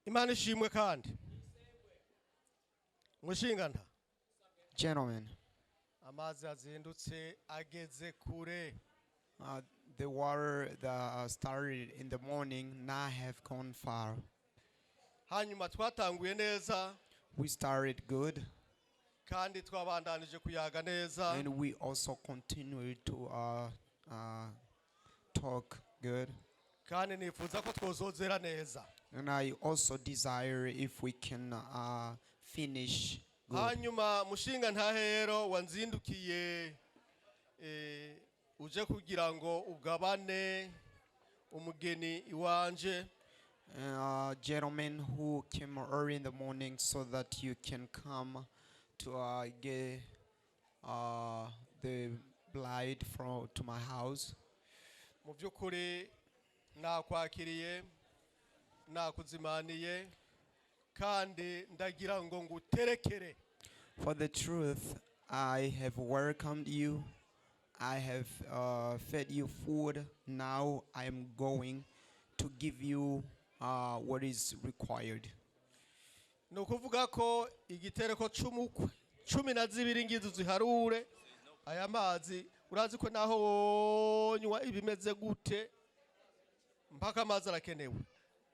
Imana ishimwe kandi mushingana Gentlemen, amazi azindutse ageze kure. the water that started in the morning now have gone far. Hanyuma twatanguye neza We started good kandi twabandanije kuyaga neza. and we also continued to talk good. Kandi nifuza ko twozozera neza. And I also desire if we can finish good. Hanyuma mushinga ntahero wanzindukiye uje kugira ngo ugabane umugeni iwanje. Gentlemen who came early in the morning so that you can come to get the bride to my house. Mu byukuri nakwakiriye nakuzimaniye kandi ndagira ngo nguterekere. For the truth, I have welcomed you. I have fed you food. Now I am going to give you what is required. Nukuvuga ko igitereko c'umukwe 12 ngizo ziharure aya mazi urazi ko naho nywa ibimeze gute mpaka amazi arakenewe.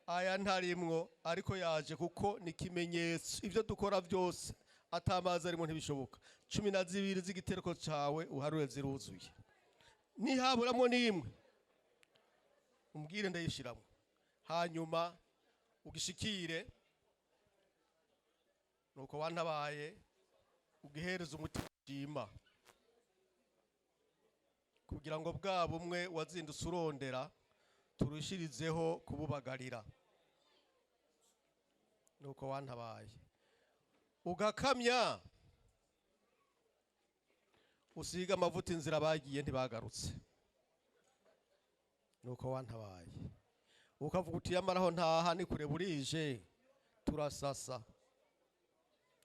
Aya ntarimwo ariko yaje kuko ni kimenyetso ivyo dukora byose atamazi arimo ntibishoboka. 12 z'igitereko cawe uharure ziruzuye. Nihaburamwo nimwe umbwire ndayishiramo. Hanyuma ugishikire nuko wantabaye ugihereza umutima kugira ngo bwa bumwe wazindutse urondera turushirizeho kububagarira. Nuko wantabaye ugakamya usiga amavuta inzira bagiye ntibagarutse. Nuko wantabaye ukavuga uti yamaraho ntaha ni kure burije turasasa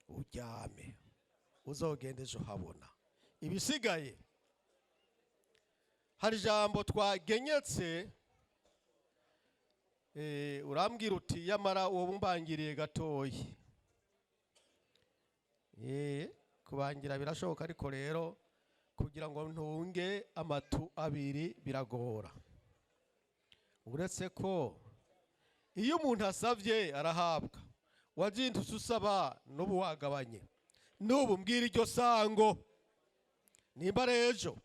uryame uzogende ejo habona. Ibisigaye hari jambo twagenyetse urambwira uti yamara uwo bumbangiriye gatoyi. Kubangira birashoboka ariko rero kugira ngo ntunge amatu abiri biragora. Uretse ko iyo umuntu asavye arahabwa. Wazindutse usaba n'ubu wagabanye. N'ubu mbwira iryo sango nimba rejo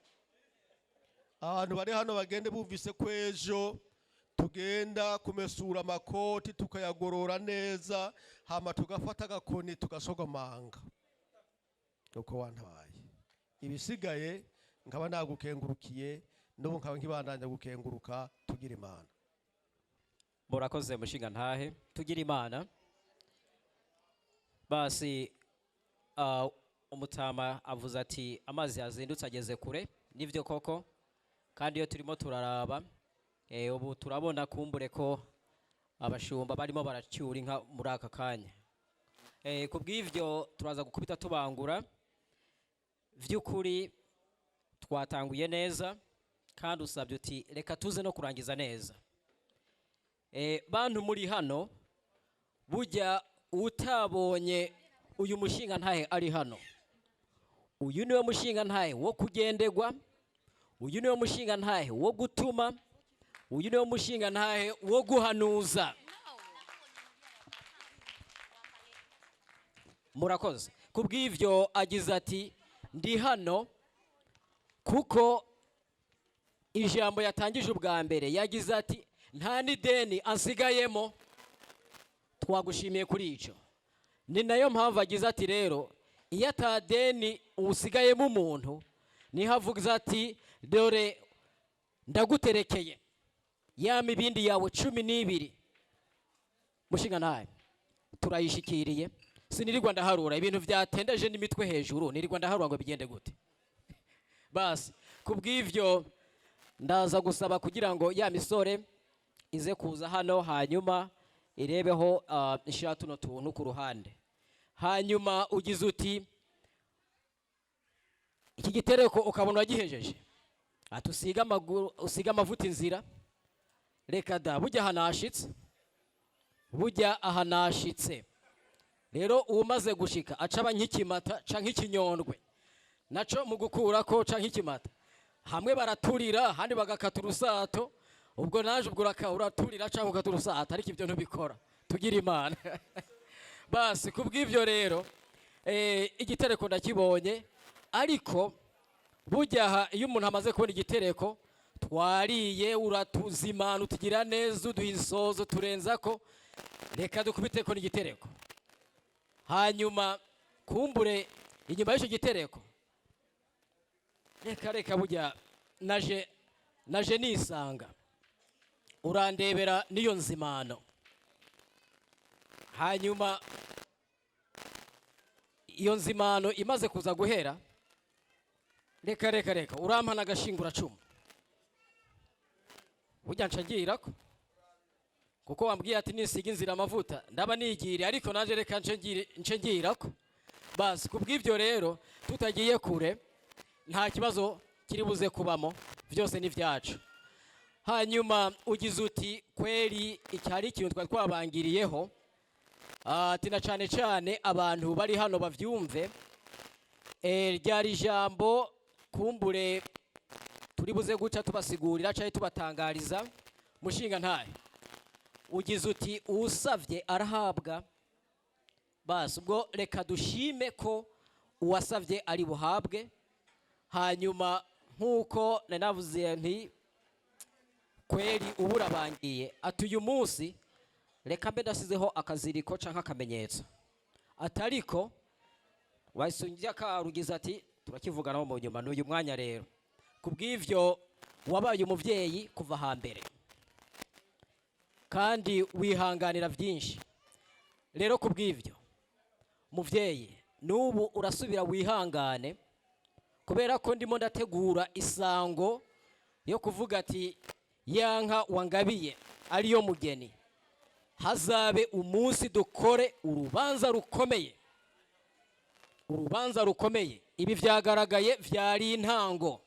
abantu bari hano bagende bumvise ko ejo tugenda kumesura amakoti tukayagorora neza hama tugafata agakoni tugasogomanga. Nuko wantabaye ibisigaye nkaba nagukengurukiye n'ubu nkaba nkibandanya gukenguruka. Tugira Imana. Murakoze mushinga ntahe tugira Imana. Basi umutama avuze ati amazi yazindutse ageze kure. Nivyo koko kandi iyo turimo turaraba ubu turabona kumbure ko abashumba barimo baracyura inka muri aka kanya. Kubw'ivyo turaza gukubita tubangura. Vy'ukuri twatanguye neza kandi usabye uti reka tuze no kurangiza neza. Bantu muri hano bujya utabonye uyu mushinga ntahe ari hano. Uyu niwe mushinga ntahe wo kugendegwa. Uyu niwe mushinga ntahe wo gutuma. Uyu niwe mushinga ntahe wo guhanuza. Murakoze. Kubw'ivyo agize ati ndi hano kuko ijambo yatangije ubwa mbere yagize ati nta n'ideni ansigayemo. Twagushimiye kuri ico. Ni nayo mpamvu agize ati rero iyo atadeni usigayemo umuntu nihavuga ati dore ndaguterekeye yama ibindi yawe 12 mushinga ntahe turayishikiriye. Sinirirwa ndaharura ibintu byatendeje n'imitwe hejuru nirirwa ndaharura ngo bigende gute. Basi kubw'ivyo ndaza gusaba kugira ngo ya misore ize kuza hano hanyuma irebeho ishira tuno tuntu ku ruhande. Hanyuma ugize uti iki gitereko ukabona wagihejeje atusiga amaguru usiga amavuta inzira. Reka da bujya hanashitse burya aha nashitse rero umaze gushika acaba nk'ikimata canke ikinyondwe naco mu gukurako canke ikimata hamwe baraturira handi bagakata urusato ubwo naje ubwo uraturira canke ukata urusato ariko ibyo ntubikora tugira imana basi kubw'ivyo rero igitereko ndakibonye ariko burya aha iyo umuntu amaze kubona igitereko twariye uratuzimana utugira neza uduha insozo turenzako reka dukubiteko n'igitereko hanyuma kumbure inyuma y'icyo gitereko reka burya naje nisanga urandebera n'iyo nzimano hanyuma iyo nzimano imaze kuza guhera reka urampa n'agashinguracumu burya ncagirako kuko wambwiye ati nisiga inzira amavuta ndaba nigiriye ariko naje reka nce ngirako basi kubw'ivyo rero tutagiye kure nta kibazo kiri buze kubamo vyose ni vyacu hanyuma ugize uti kweri icyari ikintu twari twabangiriyeho ati na cane cane abantu bari hano bavyumve ryari ijambo kumbure turi buze guca tubasigurira cyangwa tubatangariza mushinga ntahe ugize uti uwusavye arahabwa basi ubwo reka dushime ko uwasavye ari buhabwe hanyuma nk'uko nanavuze nti kweri ubura bangiye ati uyu munsi reka mbe ndasizeho akaziriko canke akamenyetso atariko wayisungiye karugize ati turakivuganaho mu nyuma n'uyu mwanya rero kubw'ivyo wabaye umuvyeyi kuva hambere kandi wihanganira byinshi rero kubw'ivyo muvyeyi n'ubu urasubira wihangane kubera ko ndimo ndategura isango yo kuvuga ati yanka wangabiye ariyo mugeni hazabe umunsi dukore urubanza rukomeye ibi vyagaragaye vyari intango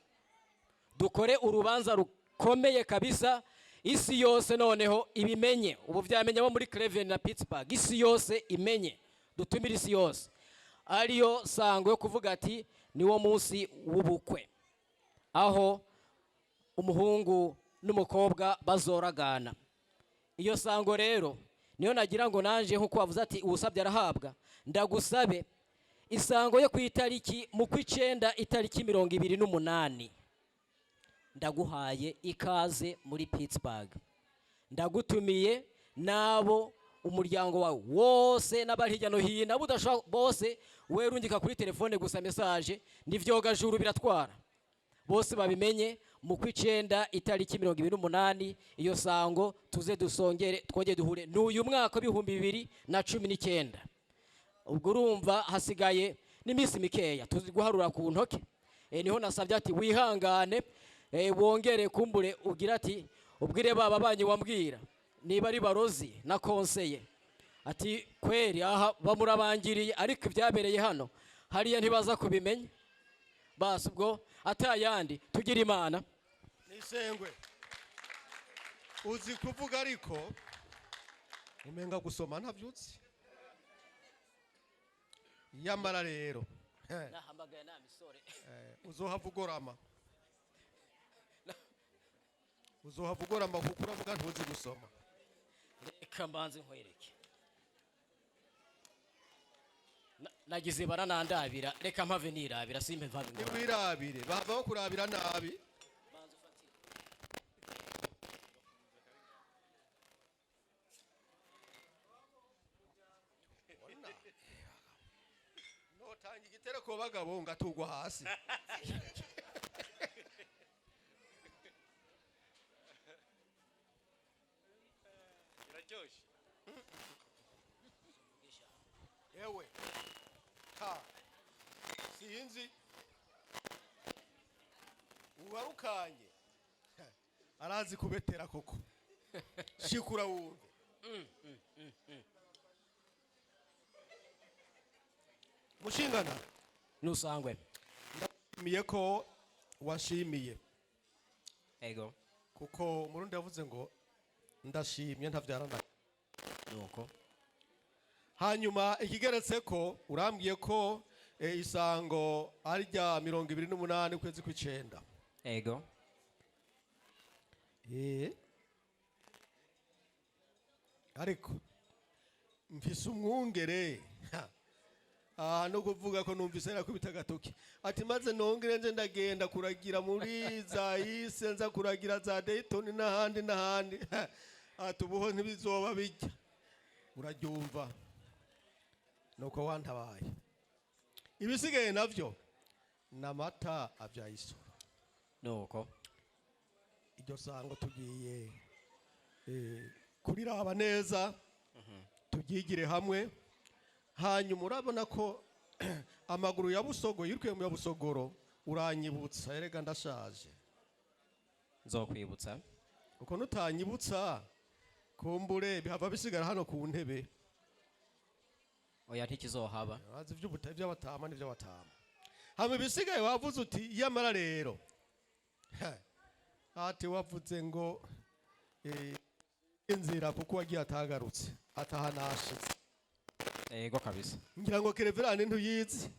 dukore urubanza rukomeye kabisa isi yose noneho ibimenye ubu vyamenye abo muri Cleveland na Pittsburgh isi yose imenye dutumira isi yose ariyo sango yo kuvuga ati niwo munsi w'ubukwe aho umuhungu n'umukobwa bazoragana iyo sango rero niyo nagira ngo nanje nkuko wavuze ati uwusabye arahabwa ndagusabe isango yo kwitariki mu kw'icenda itariki 28 ndaguhaye ikaze muri Pittsburgh ndagutumiye nabo umuryango wawe wose n'abari hirya no hino abo udashobora bose werungika kuri telefone gusa message n'ivyogajuru biratwara bose babimenye mu kw'icenda itariki 28 iyo sango tuze dusongere twoge duhure n'uyu mwaka w'ibihumbi 2019 ubwo urumva hasigaye n'imisi mikeya tuzi guharura ku ntoke niho nasabye ati wihangane wongere kumbure ugira ati ubwire baba banyi wambwira niba ari barozi na konseye ati kweri aha bamurabangiriye ariko ibyabereye hano hariya ntibaza kubimenya basi ubwo atayandi tugira imana nisengwe uzi kuvuga ariko umenga gusoma ntavyutse yamara rero nahamagaye na misore uzohavugorama kuko uravuga ntuzi gusoma reka mbanze nkwereke nagize baranandabira reka mpave nirabira simpe mvabe ngo nibwirabire bava kurabira nabi notanga igitereko bagabo ngatugwa hasi ewe ha sinzi uwarukanye arazi kubetera koko shikura wumve mushingana nusangwe ndashimiye ko washimiye ego kuko murundi yavuze ngo ndashimye ntavyarana nuko hanyuma ikigeretse ko urambwiye ko isango ari rya 28 kwezi kw'icenda. ego ariko mfise umwungere no kuvuga ko numvise nakubita agatoki ati maze nongere nje ndagenda kuragira muri za ise nza kuragira za Dayton n'ahandi ati ubuho ntibizoba bijya uraryumva nuko wantabaye ibisigaye navyo namata avyayiso nuko iryo sango tugiye kuriraba neza tubyigire hamwe hanyuma urabona ko amaguru ya Busogo yirukwiye mu ya Busogoro uranyibutsa erega ndashaje nzokwibutsa uko nutanyibutsa kumbure bihava bisigara hano ku ntebe oya ntikizohaba azi by'abatama n'ivyo batama hamwe bisigaye wavuze uti yamara rero ati wavuze ngo inzira kuko wagiye atagarutse atahanashitse ego kabisa ngira ngo kereverane ntuyizi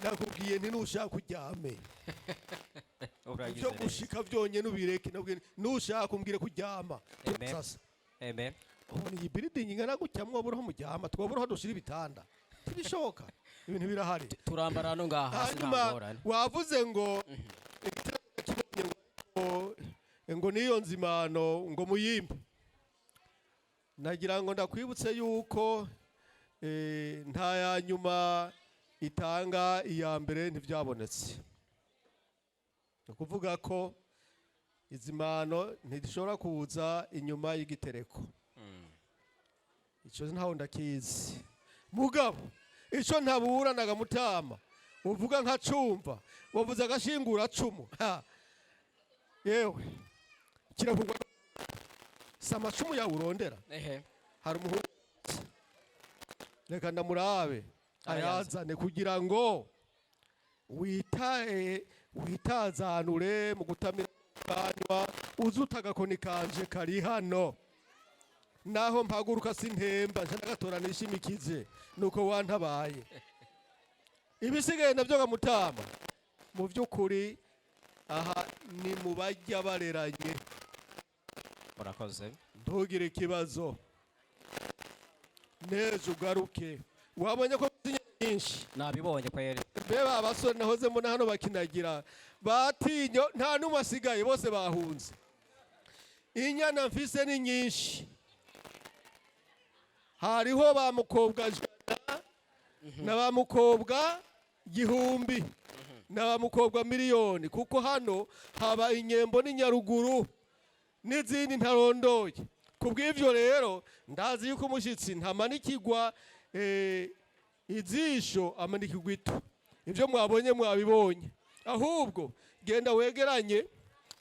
nakubwiye nti nushaka kuryame ivyo gushika vyonyene ubireke nabwiye nushaka umbwire kuryama sasa amen ubona iyi building ingana gutya mwoburaho muryama twoburaho dushira ibitanda tibishoboka ibintu birahari turambara no ngaha sinangorane wavuze ngo ngo niyo nzimano ngo muyimbe nagira ngo ndakwibutse yuko nta ya nyuma itanga iya mbere ntivyabonetse ukuvuga ko izimano ntishobora kuza inyuma y'igitereko ico ntaho ndakizi mugabo ico ntaburanaga mutama uvuga nka cumva wavuze agashingura cumu yewe kiravugwa samacumu yawe urondera hari umuhungu reka ndamurabe ayazane kugira ngo witazanure mu gutamira kanywa uzuta agakoni kanje kari hano naho mpaguruka sintemba nje ndagatoranisha imikize nuko wantabaye ibisigaye navyo gamutama mu vy'ukuri aha ni mu bajya bareranye urakoze ntugire ikibazo neza ugaruke wabonye ko nyinshi nabibonye kweri beba abasore nahoze mbona hano bakinagira batinyo nta numwe asigaye bose bahunze inyana mfise ni nyinshi hariho ba mukobwa jana na ba mukobwa gihumbi na ba mukobwa miliyoni kuko hano haba inyembo n'inyaruguru n'izindi ntarondoye kubw'ivyo rero ndazi yuko umushitsi ntamanikigwa izisho amanikigwa ito ivyo mwabonye mwabibonye ahubwo genda wegeranye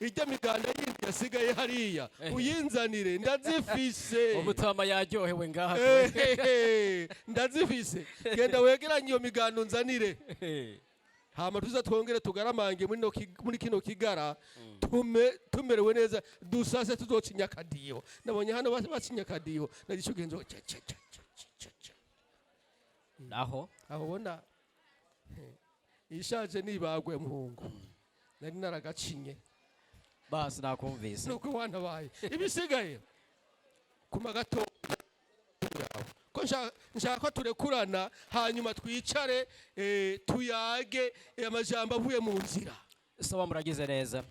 ijya miganda yindi yasigaye hariya uyinzanire ndazifise ubutama yaryohewe ngaha ndazifise genda wegeranye iyo miganda nzanire hama tuza twongere tugaramange muri kino kigara tumerewe neza dusase tuzocinya akadiyo nabonye hano bacinya akadiyo nagico genzo naho aho bona ishaje nibagwe muhungu nari naragacinye basi nakumvise nuko wantabaye ibisigaye kuma gato ko nshaka ko turekurana hanyuma twicare tuyage amajambo avuye mu nzira sawa muragize neza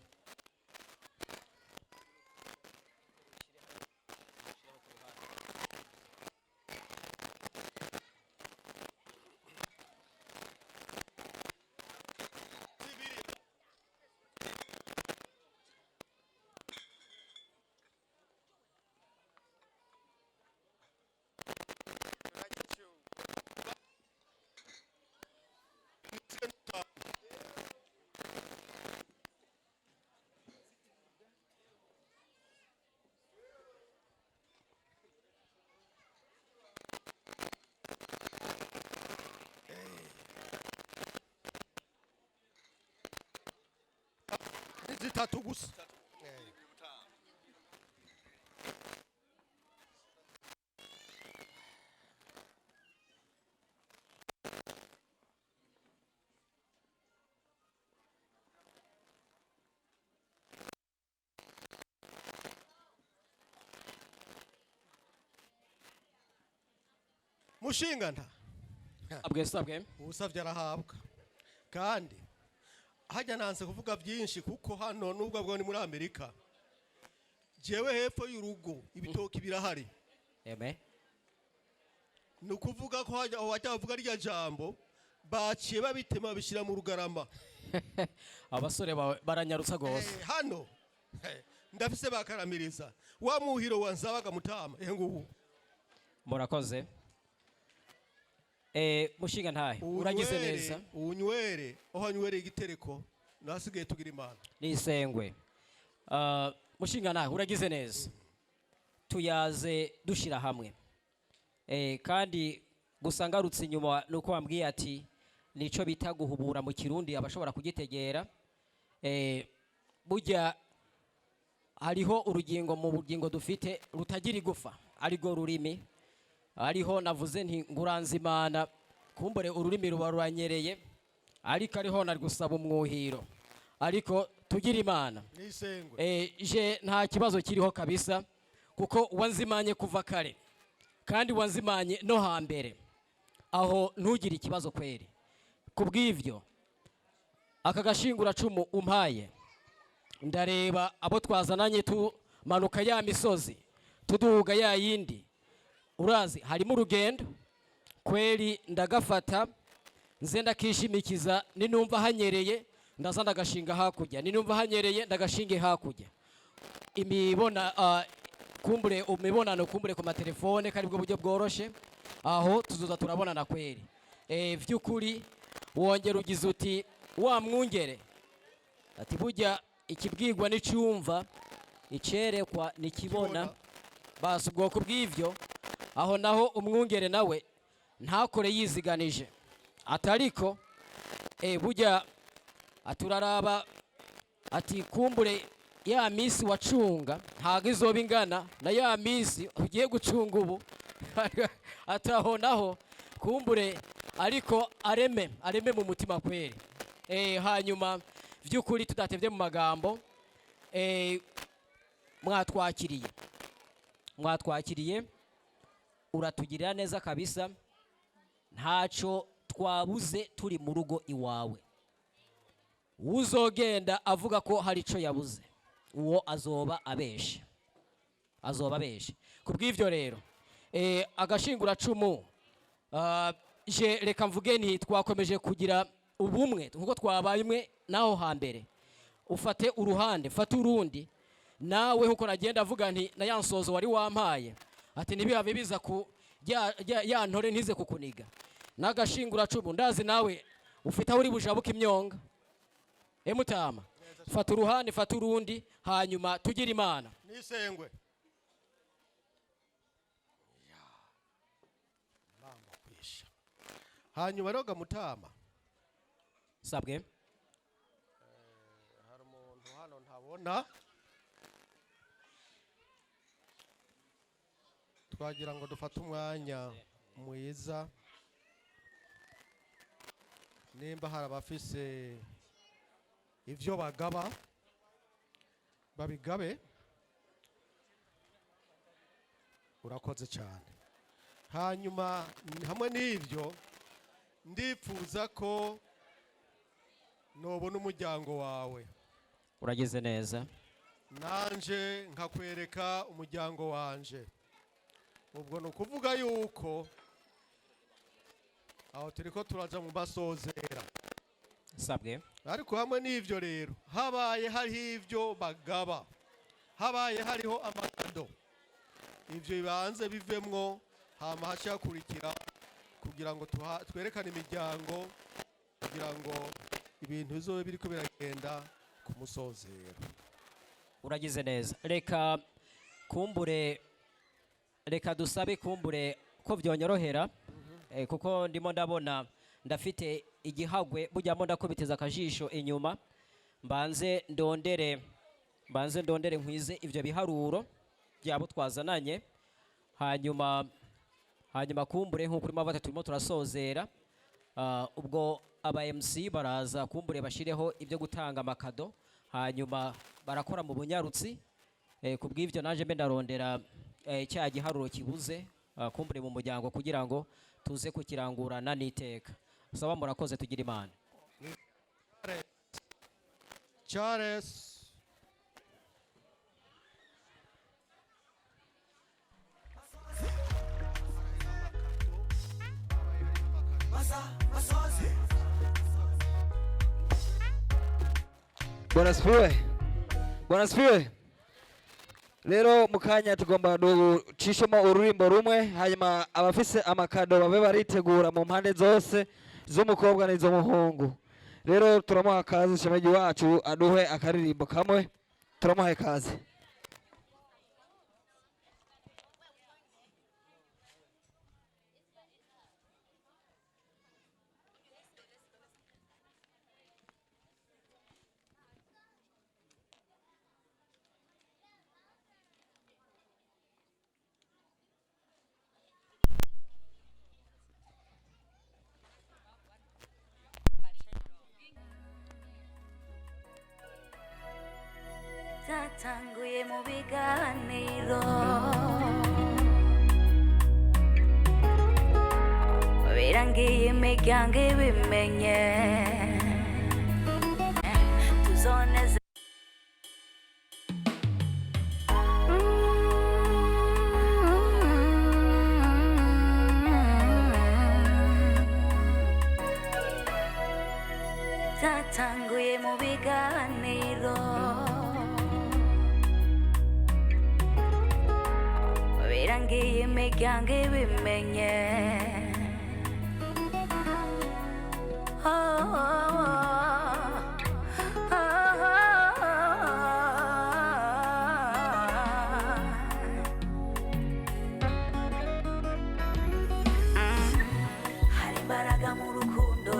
zitatu gusa mushingana sabwe usavye arahabwa kandi hajya nanse kuvuga byinshi kuko hano nubwo bwo ni muri Amerika jewe hepfo y'urugo ibitoki birahari amen nukuvuga ko wajya bavuga rya jambo baciye babitema bishira mu rugarama abasore baranyarutsa gose hano ndafise bakaramiriza wa muhiro wanzabaga mutama ngubu murakoze mushinga ntahe uragize neza unywere aho anywere igitereko nasigaye tugira imana nisengwe mushinga ntahe uragize neza tuyaze dushira hamwe kandi gusa ngarutse inyuma nuko wambwiye ati nico bita guhubura mu kirundi abashobora kugitegera burya hariho urugingo mu bugingo dufite rutagira igufa arigo rurimi ariho navuze nti nguranzimana kumbure ururimi ruba ruranyereye ariko ariho nari gusaba umwuhiro ariko tugira imana nisengwe je nta kibazo kiriho kabisa kuko wanzimanye kuva kare kandi wanzimanye no hambere aho ntugire ikibazo kweri kubw'ivyo aka gashingura cumu umpaye ndareba abo twazananye tumanuka ya misozi tuduga ya yindi urazi harimo urugendo kweri ndagafata nze ndakishimikiza ninumva hanyereye ndaza ndagashinga hakujya ninumva hanyereye ndagashinge hakujya kumbure umibonano kumbure ku matelefone kari bwo buryo bworoshe aho tuzoza turabonana kweri vy'ukuri wongera ugize uti wa mwungere ati burya ikibwirwa n'icumva icerekwa nikibona basi ubwoko bw'ivyo aho naho umwungere nawe ntakore yiziganije atariko burya aturaraba ati kumbure ya misi wacunga ntago izoba ingana na ya misi ugiye gucunga ubu ataho naho kumbure ariko areme mu mutima kweri hanyuma vy'ukuri tudatevye mu magambo mwatwakiriye uratugirira neza kabisa ntaco twabuze turi mu rugo iwawe uzogenda avuga ko hari ico yabuze uwo azoba abeshe kubw'ivyo rero agashingura cumu je reka mvuge nti twakomeje kugira ubumwe nkuko twabaye umwe naho hambere ufate uruhande fate urundi nawe nkuko nagenda avuga nti na yansozo wari wampaye ati nibihave biza ku ya ntore ntize kukuniga n'agashingura cumu ndazi nawe ufite aho uri bujabuka imyonga mutama fata uruhande fata urundi hanyuma tugira imana nisengwe hanyuma roga mutama sabwe hari umuntu hano ntabona twagira ngo dufate umwanya mwiza nimba hari abafise ivyo bagaba babigabe urakoze cyane hanyuma hamwe n'ivyo ndipfuza ko nobona umuryango wawe uragize neza nanje nkakwereka umuryango wanje ubwo nukuvuga yuko aho turiko turaja mu basozera sabwe ariko hamwe n'ivyo rero habaye hariho ivyo bagaba habaye hariho amakado ivyo bibanze bivemwo hama hacakurikira kugira ngo twerekane imiryango kugira ngo ibintu bizobe biriko biragenda ku musozero uragize neza reka dusabe kumbure ko vyonyorohera kuko ndimo ndabona ndafite igihagwe bujyamo ndakubiteza akajisho inyuma mbanze ndondere nkwize ivyo biharuro byabo twazananye hanyuma kumbure nko kuri mavata turimo turasozera ubwo aba MC baraza kumbure bashireho ibyo gutanga amakado hanyuma barakora mu bunyarutsi kubw'ivyo naje mbe ndarondera cya giharuro kibuze kumbure mu muryango kugira ngo tuze kukirangurana n'iteka. Saba murakoze tugira Imana. Charles Bwana sifiwe. Rero mukanya tugomba ducishemo ururimbo rumwe, hanyuma abafise amakado babe baritegura mu mpande zose z'umukobwa n'iz'umuhungu. Rero turamuha kazi shemeji wacu aduhe akaririmbo kamwe, turamuha kazi. Tatanguye mu biganiro birangiye imiryango ibimenye tuzoneze tatanguye mu biganiro birangiye imiryango ibimenye hari imbaraga mu rukundo,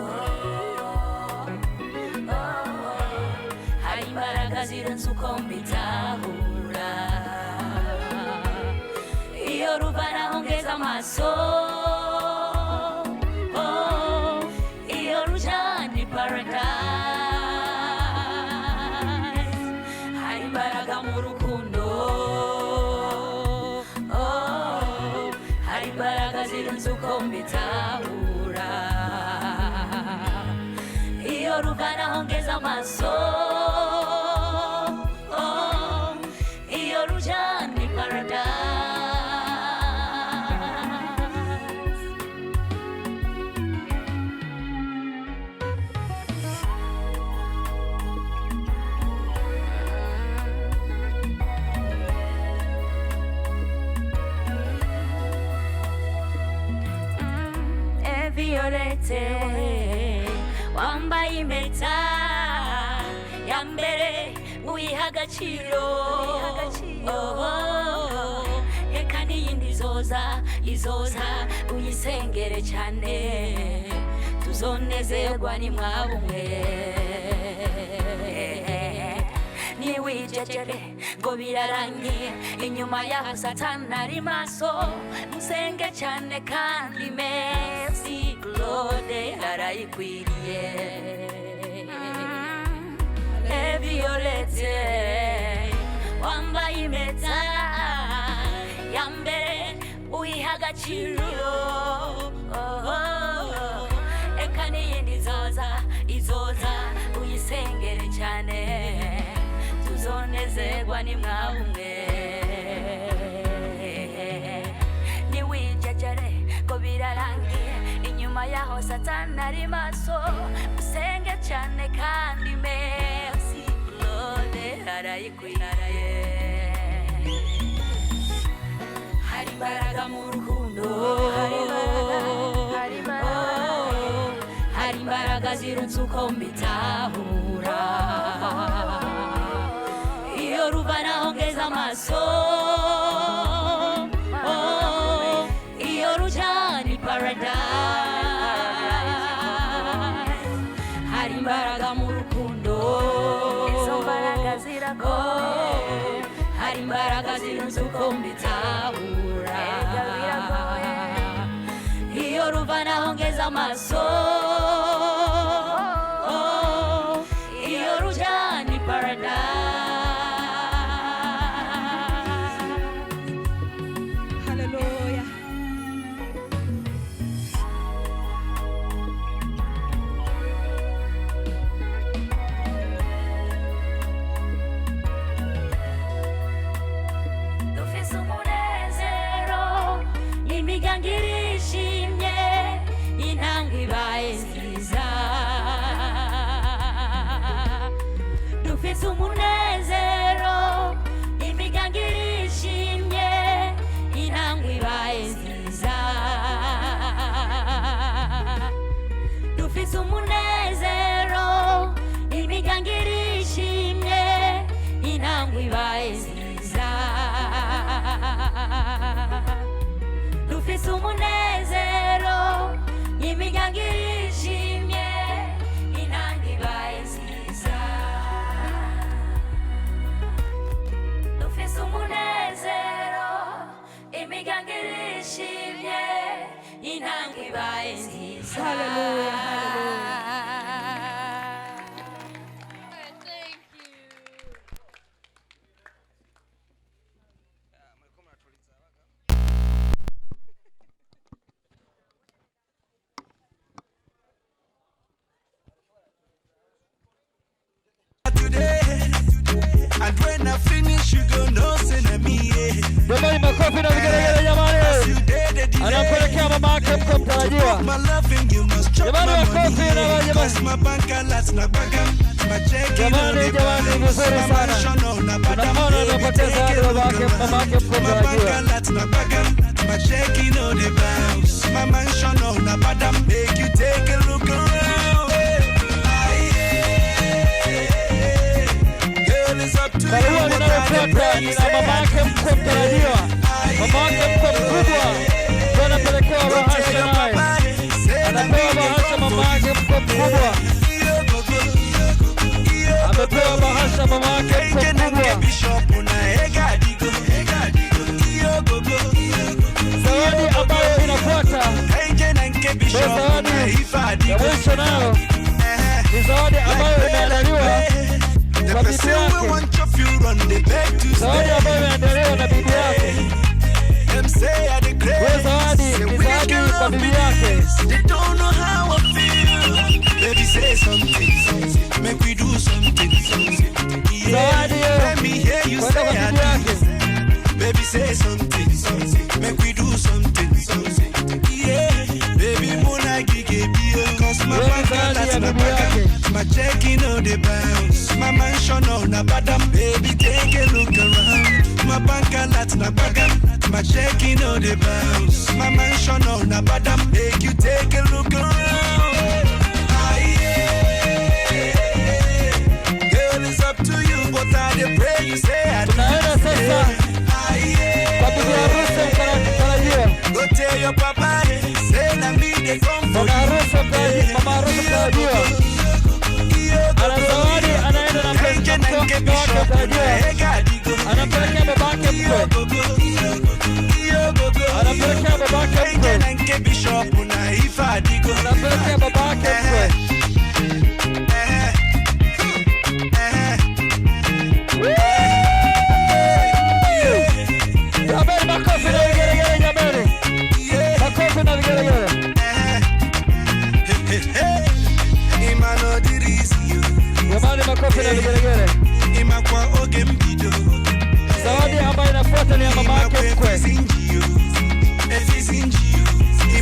hari imbaraga zirenze uko mbitahura. Iyo ruvanaho ngeza amaso, iyo rujana i paradise. Hari imbaraga mu rukundo, hari imbaraga zirenze uko mbitahura. Iyo ruvanaho ngeza amaso, iyo rujana i paradise. Violette wambaye impeta ya mbere uyiha agaciro, reka n'iyindi izoza uyisengere cyane tuzonezerwa nimwabumwe. Niwijejere ngo birarangiye, inyuma yaho satani ari maso, musenge cyane kandi merci Claude arayikwiriye. Violette wambaye impeta ya mbere uyiha agaciro, eka n'iyindi izoza uyisengere cyane tuzonezerwa nimwabumwe. Niwijejere ko birarangiye, inyuma yaho satani ari maso, musenge cyane kandi merci Claude arayikwiriye. Hari imbaraga mu rukundo, hari imbaraga zirenze uko mbitahura. Iyo ruvanaho ngeza amaso, iyo rujana i paradise. Hari imbaraga mu rukundo, izo mbaraga ziragoye, hari imbaraga zirenze uko mbitahura. Iyo ruvanaho ngeza amaso, iyo rujana i paradise. Hallelujah. dufise umunezero imigango irishimye intambwe ibaye nziza dufise umunezero imigango irishimye intambwe ibaye nziza dufise umunezero imigango irishimye intambwe ibaye nziza dufise umunezero imigango irishimye intambwe ibaye nziza. Hallelujah, And when I finish, you go no sin at me. Jamani, makofi na vigelegele jamani. Anampelekea mama yake mko mtarajiwa. Jamani, makofi na jamani. Jamani, vizuri sana. Tunaona anapoteza hadi baba yake mama yake mko mtarajiwa. My mansion on a badam, make you take a look around. Barua linalofuata ni la mama yake mkwe mtarajiwa. Mama yake mkwe mkubwa ndio anapelekewa bahasha naye. Anapewa bahasha mama yake mkwe mkubwa. Amepewa bahasha mama yake mkwe mkubwa. Zawadi ambayo inafuata ndio zawadi ya mwisho, nayo ni zawadi ambayo imeandaliwa kwa bibi yake. Zawadi ambayo imeandaliwa na bibi yake. Kwa zawadi ni zawadi kwa bibi yake. Zawadi kwenda kwa bibi yake. Baby say something, make we do something, yeah. Baby muna gige bio, cause my bank that's na bagam. My checking on the bounce, my mansion on a badam. Baby take a look around, my bank that's na bagam. My checking on the bounce, my mansion on a badam. Make you take a look around. Girl, it's up to you, but I pray you say I do. Kwa bibi harusi mtarajiwa. Go tell your papa, say na me they come for you. Mama harusi mtarajiwa. Ana zawadi anaenda na mpelekea mke wake mtarajiwa. Anampelekea babake mkwe. Anampelekea babake mkwe. Anampelekea babake mkwe. Jamani, makofi na vigelegele jamani. Makofi na vigelegele. Jamani, makofi na vigelegele. Zawadi ambayo inafuata ni ya mama yake mkwe.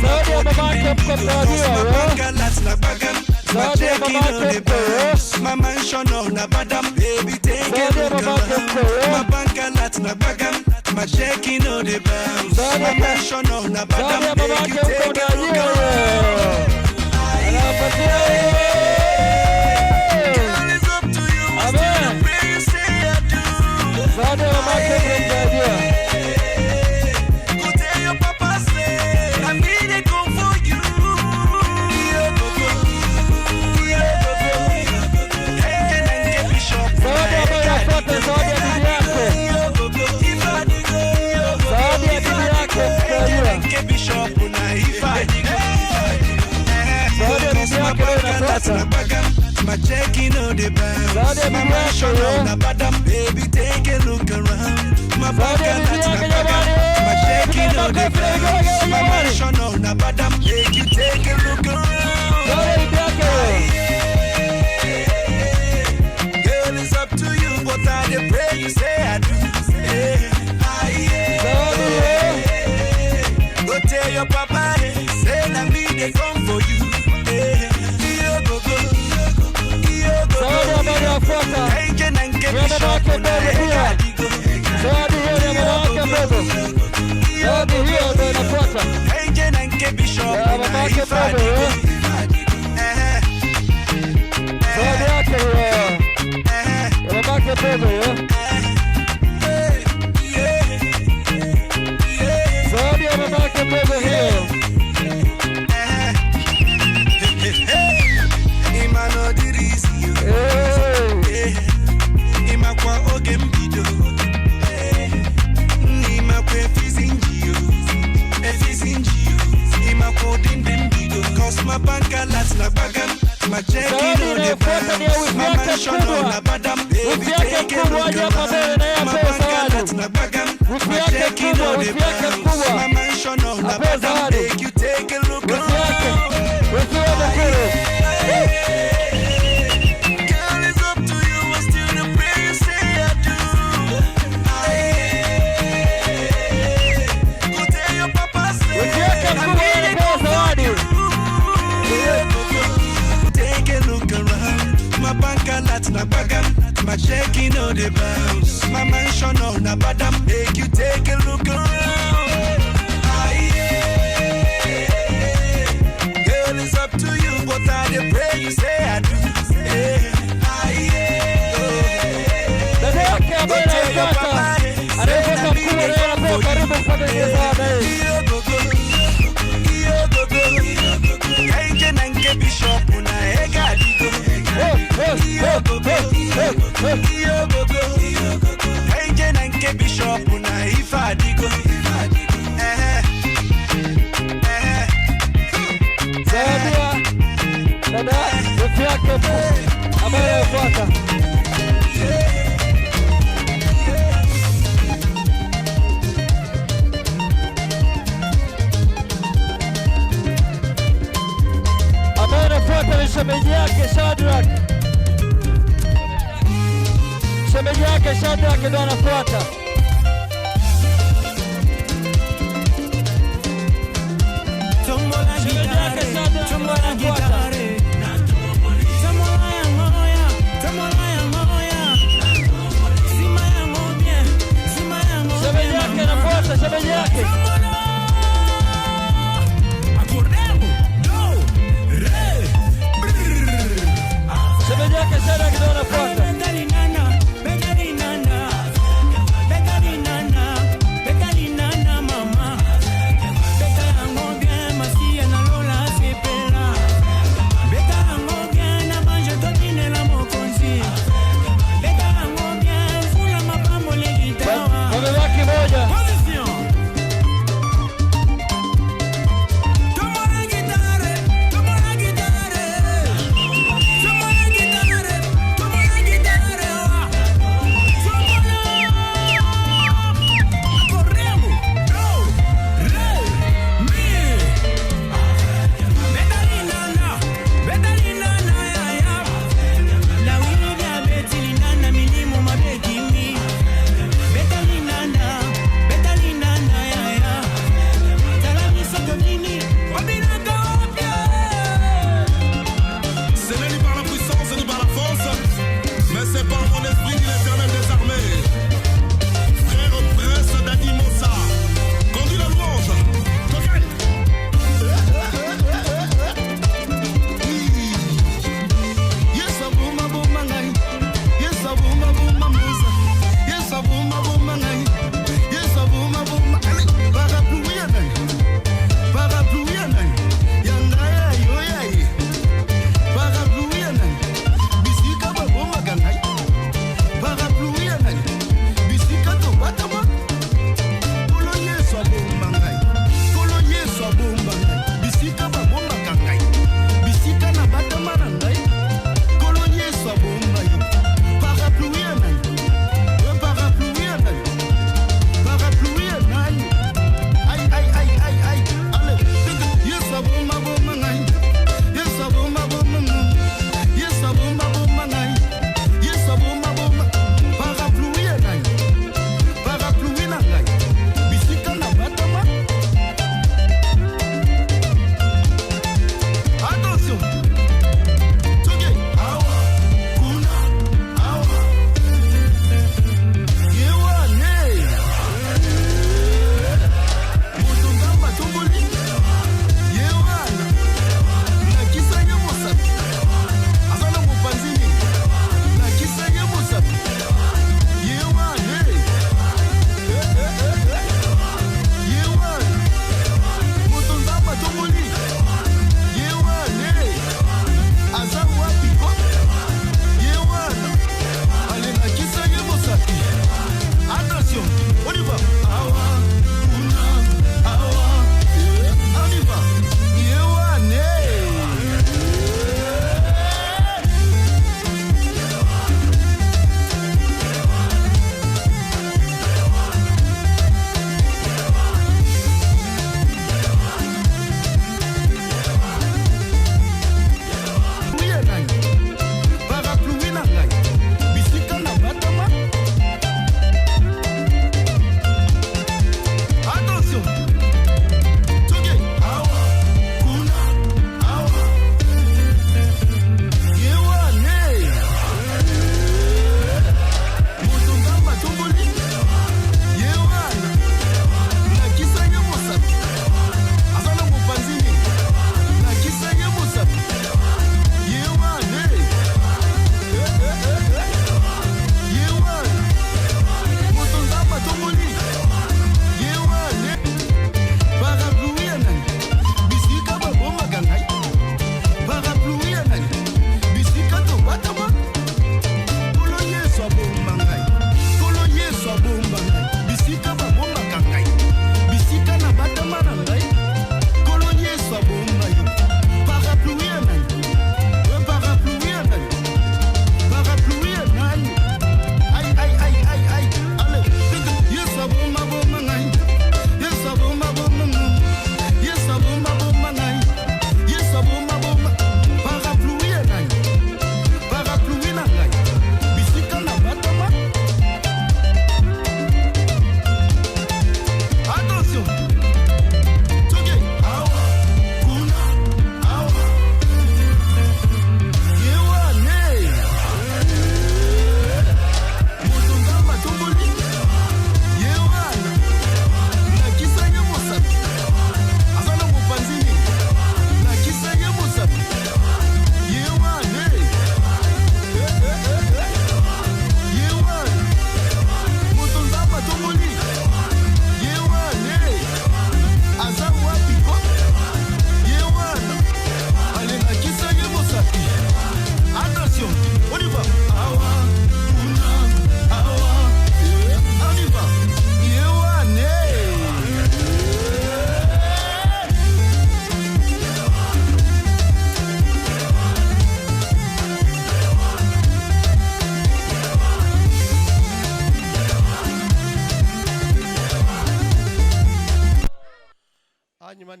Zawadi ya mama yake mkwe mtarajiwa. Zawadi ya mama yake mkwe. My mansion on a badam, baby take a look around. My bank that's na bagam, my checking on the bounce. My mansion on a badam, baby take a look around. Girl, it's up to you, what's the way you say I do. Zawadi ya mama yake mkwe mtarajiwa. Go tell your papa say, I need to go for you. Zawadi ambayo inafuata zawadi ya bibi yake. Zawadi ya bibi yake mtarajiwa. Zawadi ya bibi yake leo inafuata. My checking on the bounce. Zawadi ya bibi yake leo. Baby take a look around. My Zawadi ya bibi yake jamani. my checking on the bounce. My mansion on a badam. Make you take a look around. Zawadi ya bibi yake leo. Girl, it's up to you, but I pray you say I do. Zawadi leo. Go tell your papa, say na me they come for you. Zawadi ambayo inafuata bishop una ega digo. Zawadi hiyo ni ya mama yake mdogo. Zawadi hiyo ndio inafuata. Eje na nke bishop una ifa digo. Zawadi yake hiyo. Ya mama yake mdogo hiyo. Zawadi ya mama yake mdogo hiyo. Imano dirisi Ima kwa oge mbido Ima kwa efizinjiyo Ima kwa dinde mbido Cause my bank alerts na bagam My checking on the bounce My mansion on na badam Baby take a look around My bank alerts na bagam My checking on the bounce My mansion on na badam Make you take a look around Girl, it's up to you, I still the pray you say I do. Go tell your papa say I made it go for you. Take a look around. My bank alerts na bagam. My checking on the bounce. My mansion on na badam. Make you take a look around. Girl, it's up to you, but I pray you say I do. Shemeji yake Shadrack. Shemeji yake Shadrack ndo anafuata. Shemeji yake Shadrack ndo anafuata. Shemeji yake anafuata, shemeji yake. Shemeji yake Shadrack ndo anafuata.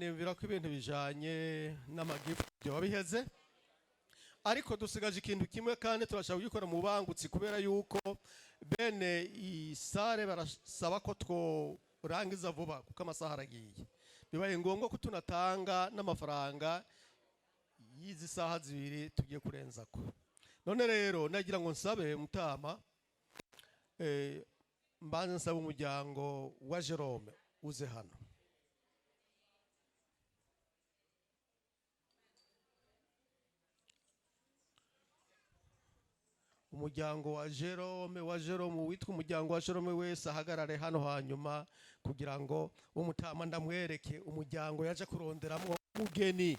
nimvira ko ibintu bijanye n'amagifu byo wabiheze, ariko dusigaje ikintu kimwe kandi turashaka kugikora mu bangutsi kubera yuko bene isare barasaba ko tworangiza vuba kuko amasaha aragiye. Bibaye ngombwa ko tunatanga n'amafaranga y'izi saha zibiri tugiye kurenza ko. None rero nagira ngo nsabe Mutama mbanze nsaba umuryango wa Jerome uze hano. Umuryango wa Jerome witwa umuryango wa Jerome wese ahagarare hano hanyuma kugira ngo Umutama ndamwereke umuryango yaje kuronderamo umugeni.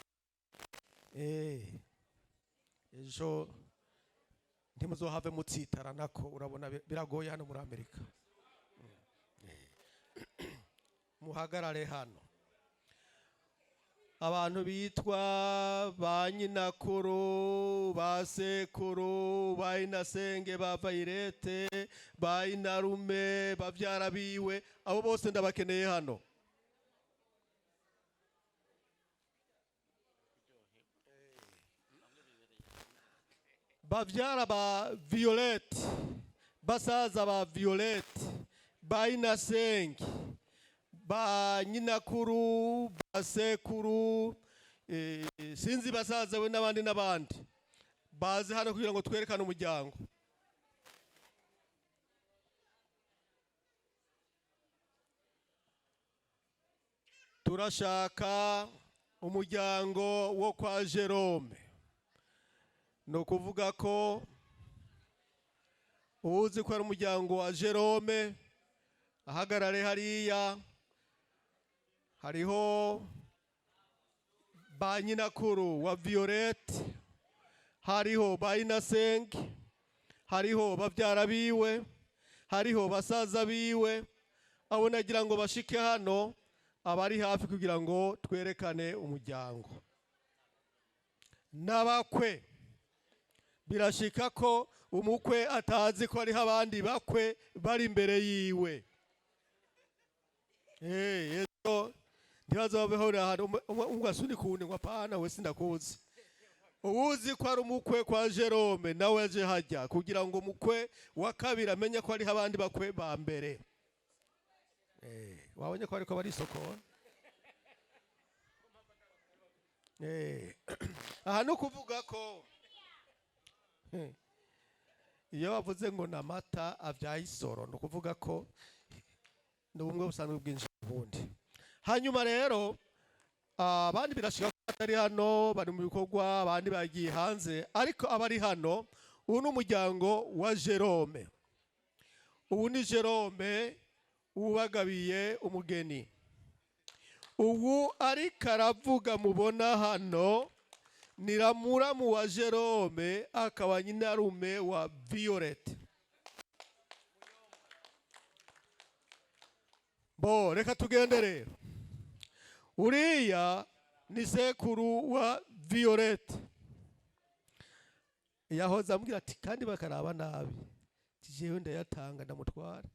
Ejo ntimuzohave mutsitara nako, urabona biragoye hano muri Amerika. Muhagarare hano. Abantu bitwa ba nyinakuru, ba sekuru, ba inasenge, ba Violette, ba inarume, bavyara biwe, abo bose ndabakeneye hano. Bavyara ba Violette, basaza ba Violette, ba inasenge, ba nyinakuru, ba sekuru, sinzi basaza we n'abandi baze hano kugira ngo twerekane umuryango. Turashaka umuryango wo kwa Jerome. No kuvuga ko uzi ko ari umuryango wa Jerome ahagarare hariya. Hariho ba nyinakuru wa Violette, hariho ba inasenge, hariho bavyara biwe, hariho basaza biwe. Abo nagira ngo bashike hano abari hafi kugira ngo twerekane umuryango. N'abakwe birashika ko umukwe atazi ko ari abandi bakwe bari imbere yiwe. Yeso ndibaza babeho hano umwasuni kundi ngo apana we sindakuzi. Uwuzi ko ari umukwe kwa Jerome nawe aje hajya kugira ngo umukwe wa kabiri amenye ko ari abandi bakwe ba mbere. Wabonye ko ariko bari isoko. Aha no kuvuga ko iyo bavuze ngo namata avyaye isoro no kuvuga ko ndubumwe busanzwe bwinshi bundi. Hanyuma rero abandi birashika ko atari hano bari mu bikorwa, abandi bagiye hanze, ariko abari hano ubu n'umuryango wa Jerome. Ubu ni Jerome ubagabiye umugeni. Ubu ariko aravuga mubona hano ni ramuramu wa Jerome akaba nyinarume wa Violette. Bo reka tugende rero. Uriya ni sekuru wa Violette. Yahoza ambwira ati kandi bakaraba nabi. Jewe ndayatanga ndamutwara.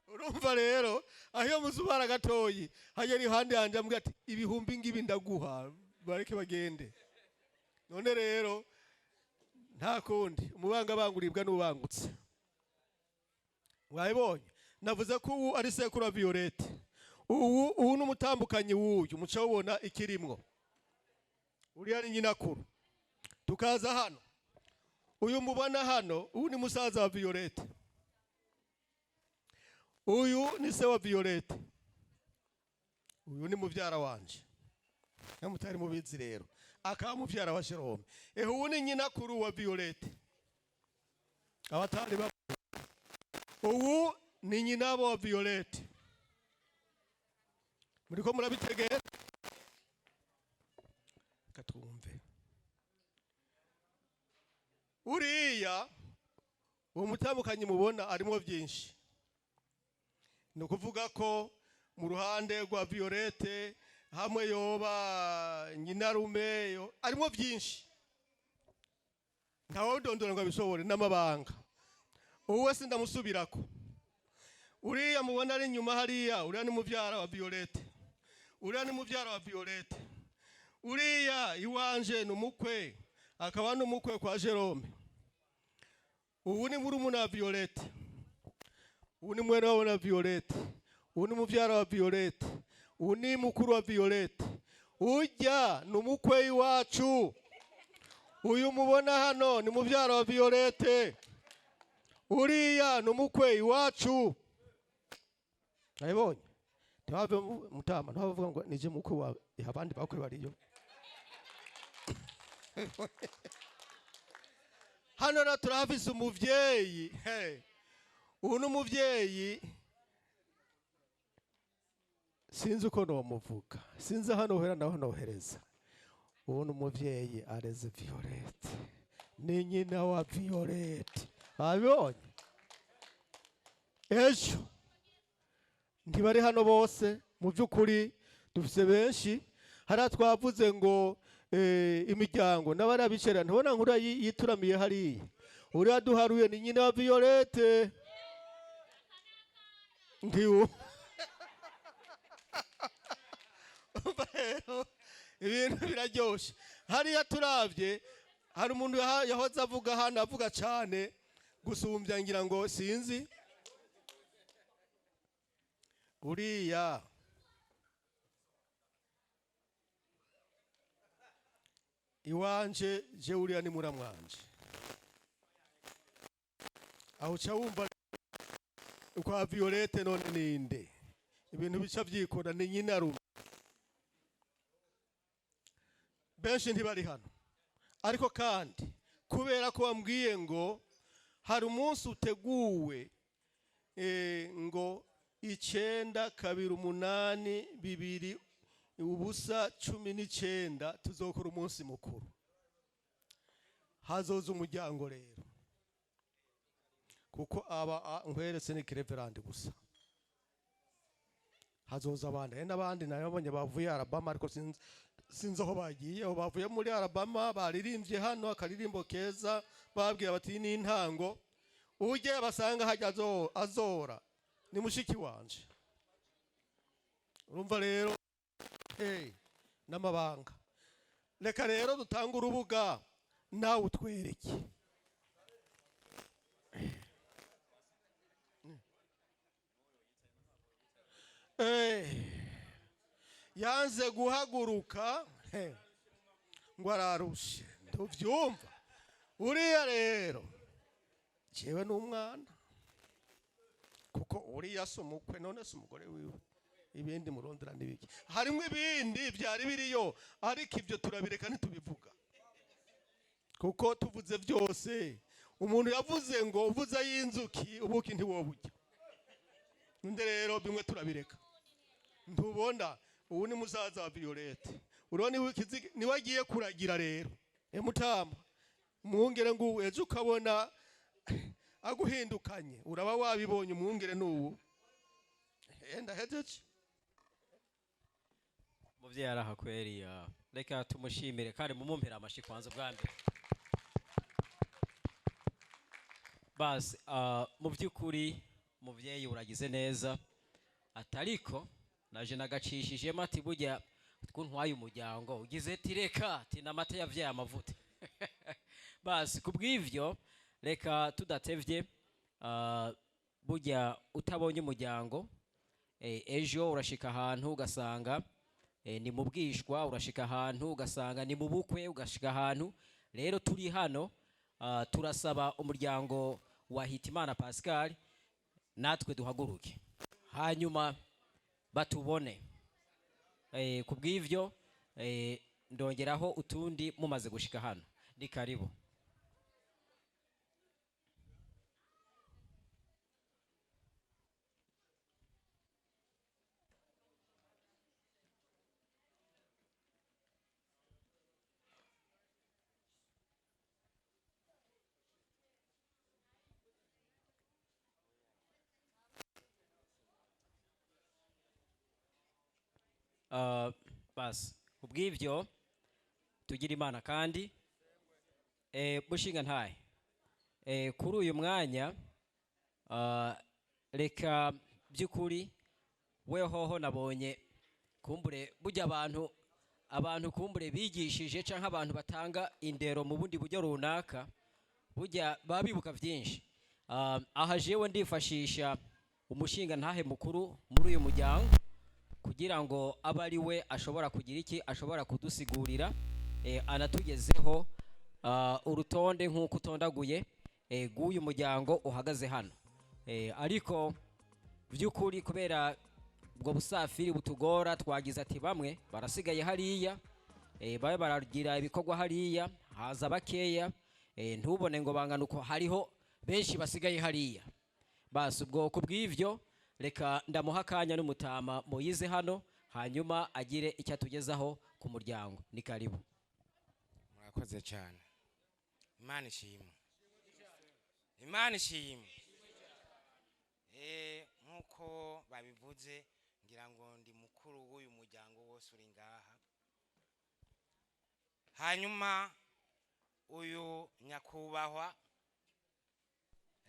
Urumva rero aho muzubara gatoyi hajye handi hanje ambwira ati ibihumbi ngibi ndaguha bareke bagende. None rero nta kundi umubanga banguribwa n'ubangutse. Mwayibonye navuze ko ubu ari sekuru wa Violette. Ubu n'umutambukanyi w'uyu muca ubona ikirimwo. Uri ari nyinakuru. Tukaza hano. Uyu mubona hano ubu ni musaza wa Violette. Uyu ni se wa Violette. Uyu ni muvyara wanje. Namutari mubizi rero. Akaba muvyara wa Jerome. Ubu ni nyinakuru wa Violette. Abatari ba ubu ni nyinabo wa Violette. Muriko murabitegera? Katumve. Uriya uwo mutamukanyi mubona arimo byinshi. No kuvuga ko mu ruhande rwa Violette hamwe yoba nyinarume arimo byinshi. Ntawo ndondora ngo bisobore n'amabanga. Uwe sindamusubirako. uriya mubona ari inyuma hariya, uriya ni muvyara wa Violette, uriya ni muvyara wa Violette, uriya iwanje numukwe akaba numukwe kwa Jerome, ubu ni murumuna wa Violette, ubu ni mwene wa Violette, ubu ni muvyara wa Violette, ubu ni mukuru wa Violette, ujya numukwe iwacu, uyu mubona hano ni muvyara wa Violette, uriya numukwe iwacu. Nabibonye ntibave mutama ntabavuga ngo nije mukwe wa abandi bakwe bariyo. Hano na turafise umuvyeyi, ubu n'umuvyeyi sinzi uko nomuvuga, sinzi hano hera naho nohereza. Ubu n'umuvyeyi areze Violette, ni nyina wa Violette. Abibonye ejo ntibari hano bose, mu by'ukuri dufise benshi. Hari twavuze ngo imiryango n'abari abicera ntibona nkura yituramiye hariya, uriya duharuye ni nyina wa Violette ngiwo. Ibintu biraryoshe hariya turavye. Hari umuntu yahoze avuga hano avuga cyane gusumbya, ngira ngo sinzi uriya iwanje je, uriya ni muramwanje. Aho cha wumva kwa Violette none ninde, ibintu bica vyikora ni nyina rume. Benshi ntibari hano, ariko kandi kubera ko bambwiye ngo hari umunsi uteguwe ngo 9-2-8-19 tuzokora umunsi mukuru. Hazoza umuryango rero, kuko aba nkweretse ni Cleveland gusa, hazoza abandi n'abandi nabonye bavuye Alabama, ariko sinzi aho bagiye. Aho bavuye muri Alabama baririmbye hano akaririmbo keza, babwira bati ni intango, uje basanga hajya azora ni mushiki wanje. Urumva rero n'amabanga. Reka rero dutanga urubuga nawe utwereke. Yanze guhaguruka ngo ararushe, ntuvyumva. Uriya rero jewe n'umwana, kuko uriya si umukwe, none si umugore wiwe. Ibindi murondera n'ibiki, harimo ibindi byari biriyo, ariko ibyo turabireka ntitubivuga, kuko tuvuze byose. Umuntu yavuze ngo uvuze y'inzuki ubuki ntiwoburya. Nde rero bimwe turabireka. Ntubona ubu ni musaza wa Violette, urone niwe agiye kuragira rero. Mutamba mwungere ngo ejo ukabona aguhindukanye, uraba wabibonye umwungere n'ubu. Enda hejeje muvyeyi arahakweri. Reka tumushimire kandi mumumpera amashi kwanza bwa mbere. Basi mu by'ukuri muvyeyi uragize neza, atariko naje nagacishije mati burya twuntwaye umuryango ugize ati reka ati namata yavyaye amavuta. Basi kubw'ivyo reka tudatevye, burya utabonye umuryango ejo urashika ahantu ugasanga ni mu bwishwa, urashika ahantu ugasanga ni mu bukwe, ugashika ahantu. Rero turi hano turasaba umuryango wa Hitimana Pascal natwe duhaguruke hanyuma batubone. Kubw'ivyo ndongeraho utundi mumaze gushika hano. Ni karibu. Basi ubw'ivyo tugira Imana kandi bushinga ntaye kuri uyu mwanya reka by'ukuri wehoho nabonye kumbure burya abantu kumbure bigishije canke abantu batanga indero mu bundi buryo runaka burya babibuka byinshi. Aha jewe ndifashisha umushinga ntahe mukuru muri uyu muryango kugira ngo abari we ashobora kugira iki ashobora kudusigurira anatugezeho urutonde nk'uko utondaguye bw'uyu muryango uhagaze hano. Ariko by'ukuri kubera ubwo busafiri butugora twagize ati bamwe barasigaye hariya babe baragira ibikorwa hariya haza bakeya ntubone ngo bangana uko hariho benshi basigaye hariya. Basi ubwo kubw'ivyo reka ndamuha akanya n'umutama Moyize hano hanyuma agire icyo atugezaho ku muryango. Ni karibu. Murakoze cyane. Imana ishimwe. Imana ishimwe. Nkuko babivuze ngira ngo ndi mukuru w'uyu muryango wose uri ngaha. Hanyuma uyu nyakubahwa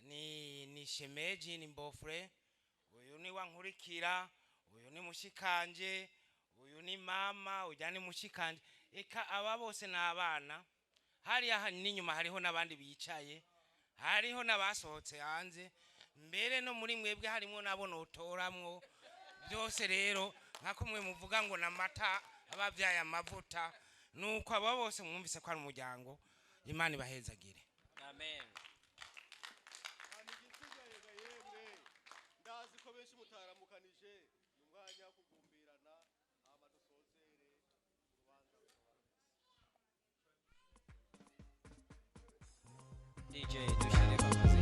ni shemeji ni mbofre, uyu ni wankurikira, uyu ni mushikanje, uyu ni mama, uyu ni mushikanje, eka aba bose n'abana. Hariya n'inyuma hariho n'abandi bicaye, hariho n'abasohotse hanze, mbere no muri mwebwe harimo nabo notoramwo. Byose rero nkako mwe muvuga ngo namata abavyaye amavuta, nuko aba bose mwumvise ko ari umuryango. Imana ibahezagire. Amen. Ndazi ko benshi mutaramukanije umwanya wo kugumbirana amadusozere urubanza. DJ dushire bamaze.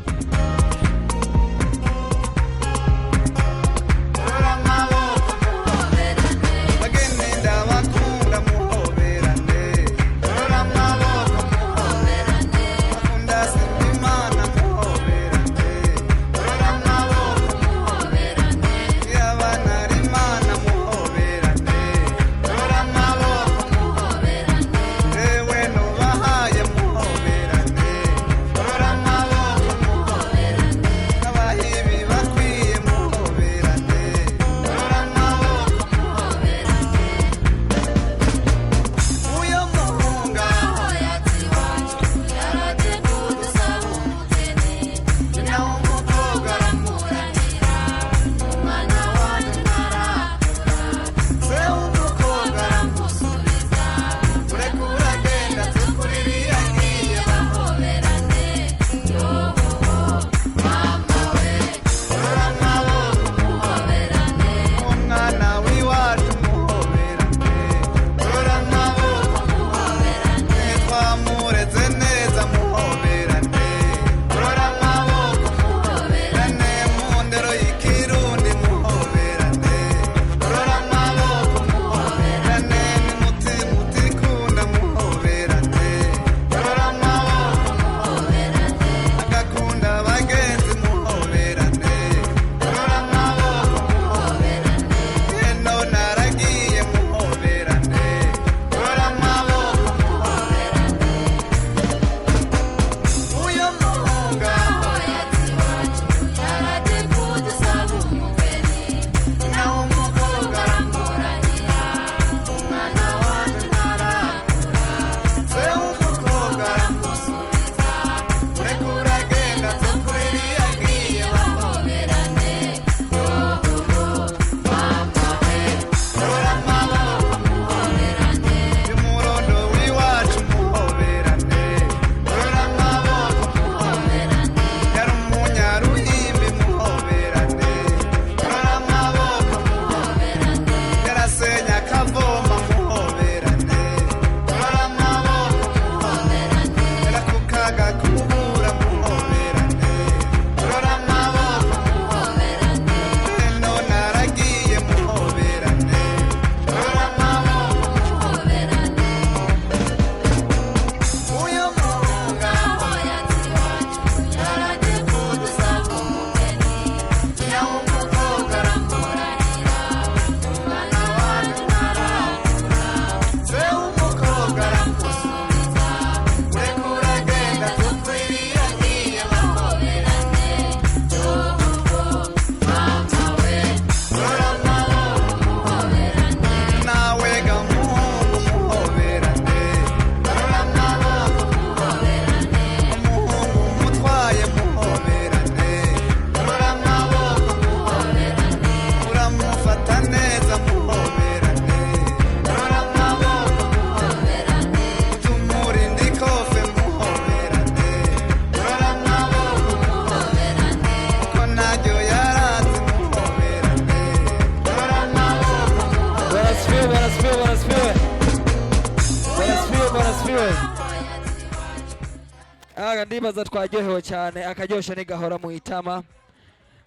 ndibaza twaryohewe cyane akaryoshe nigahora mu itama.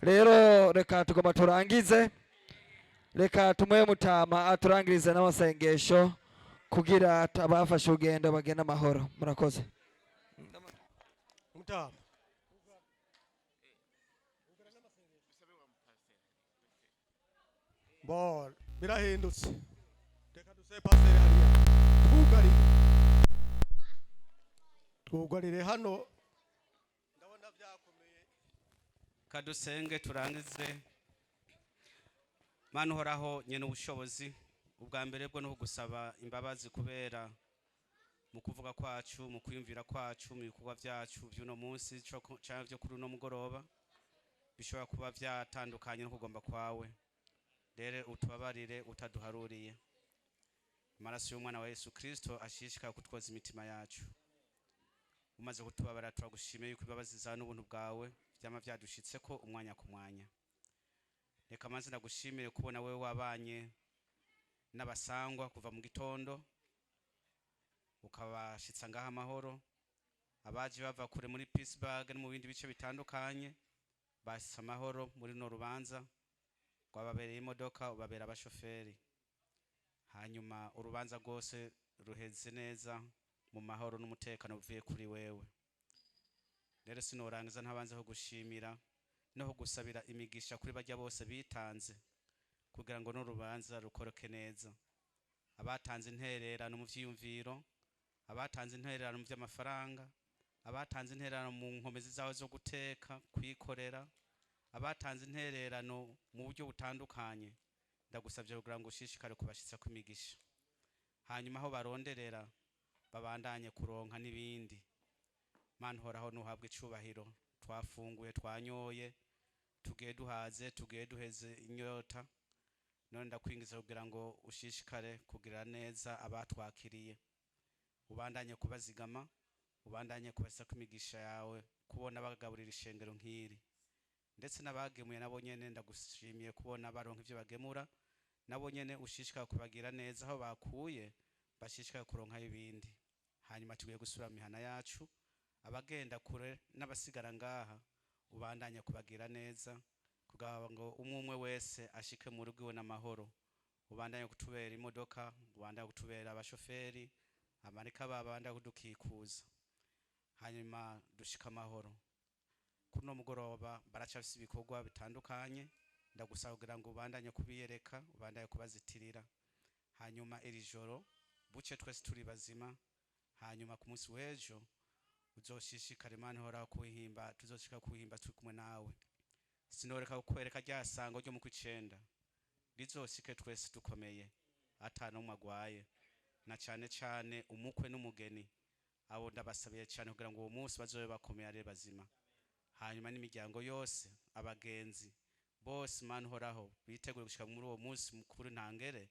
Rero reka tugomba turangize, reka tumuhe Mutama aturangirize n'amasengesho kugira abafashe urugendo bagenda amahoro. Murakoze. Mutama bon birahindutse, reka duse paseri hariya twugarire hano, ndabona byakomeye. Kadusenge turangize. Mana uhoraho nyene ubushobozi, ubwa mbere bwo no gusaba imbabazi kubera mu kuvuga kwacu, mu kwiyumvira kwacu, mu bikorwa byacu by'uno munsi cyangwa byo kuri uno mugoroba bishobora kuba byatandukanye no kugomba kwawe. Rero utubabarire utaduharuriye. Amaraso y'umwana wa Yesu Kristo ashishikara kutwoza imitima yacu. Umaze kutubabarira turagushimiye yuko imbabazi zawe n'ubuntu bwawe byama byadushitse ko umwanya ku mwanya. Reka manze ndagushimire kubona wewe wabanye n'abasangwa kuva mu gitondo ukabashitsa ngaha amahoro. Abaje bava kure muri Pittsburgh no mu bindi bice bitandukanye bashitsa amahoro muri no rubanza rwababereye imodoka, ubabera abashoferi. Hanyuma urubanza rwose ruheze neza mu mahoro n'umutekano uvuye kuri wewe. Rero sinorangiza ntabanze ho gushimira no gusabira imigisha kuri bajya bose bitanze kugira ngo no rubanza rukoroke neza. Abatanze intererano mu vyiyumviro, abatanze intererano mu by'amafaranga, abatanze intererano mu nkomezi zawe zo guteka kwikorera, abatanze intererano mu buryo butandukanye, ndagusabye kugira ngo ushishikare kubashitsa kwimigisha. Hanyuma aho baronderera babandanye kuronka n'ibindi. Mana uhoraho nuhabwe icubahiro, twafunguye twanyoye tugiye duhaze tugiye duheze inyota. None ndakwingiza kugira ngo ushishikare kugira neza abatwakiriye, ubandanye kubazigama, ubandanye kubasa kwimigisha yawe, kubona bagaburira ishengero nk'iri. Ndetse n'abagemuye nabo nyene ndagushimiye kubona baronka ivyo bagemura, nabo nyene ushishikara kubagira neza aho bakuye bashishikara kuronka ibindi. Hanyuma tugiye gusura mihana yacu, abagenda kure n'abasigara ngaha ubandanye kubagira neza kugira ngo umwe wese ashike mu rugo iwe n'amahoro. Ubandanye kutubera imodoka, ubandanye kutubera abashoferi, amarika babandanye kudukikuza. Hanyuma dushika amahoro. Kuno mugoroba baracafise ibikorwa bitandukanye, ndagusaba kugira ngo ubandanye kubiyereka, ubandanye kubazitirira. Hanyuma iri joro buce twese turi bazima. Hanyuma ku munsi w'ejo uzoshishikare Mana hora kuhimba, tuzoshika kuhimba turi kumwe nawe. Sinoreka kukwereka ryasango ryo mu kwicenda rizosike twese dukomeye atano umagwaye, na cyane cyane umukwe n'umugeni abo ndabasabiye cyane kugira ngo uwo munsi bazobe bakomeye ari bazima. Hanyuma n'imiryango yose, abagenzi bose Mana horaho bitegure gushika muri uwo munsi mukuru ntangere,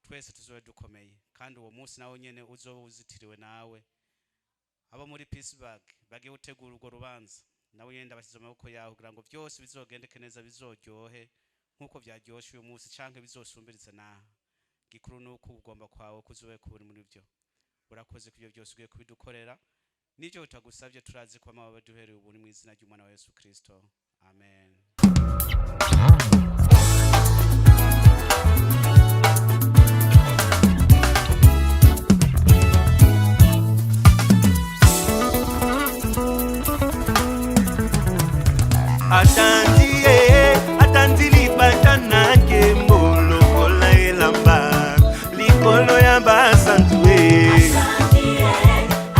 twese tuzobe dukomeye kandi uwo munsi nawo nyene uzobe uzitiriwe nawe. Abo muri Pittsburgh bagiye gutegura urwo rubanza, nawe yenda bashyize amaboko yawe kugira ngo byose bizogendeke neza, bizoryohe nkuko byaryoshe uyu munsi canke bizosumbiriza naha. Gikuru nuko ugomba kwawe kuzobe kuburi muri byo. Urakoze kubyo byose ugiye kubidukorera, nivyo utagusabye turazi ko amababe duhereye ubu mu izina ry'umwana wa Yesu Kristo. Amen. Atandi lipatana ke mbolokola elamba likolo ya basantuwe.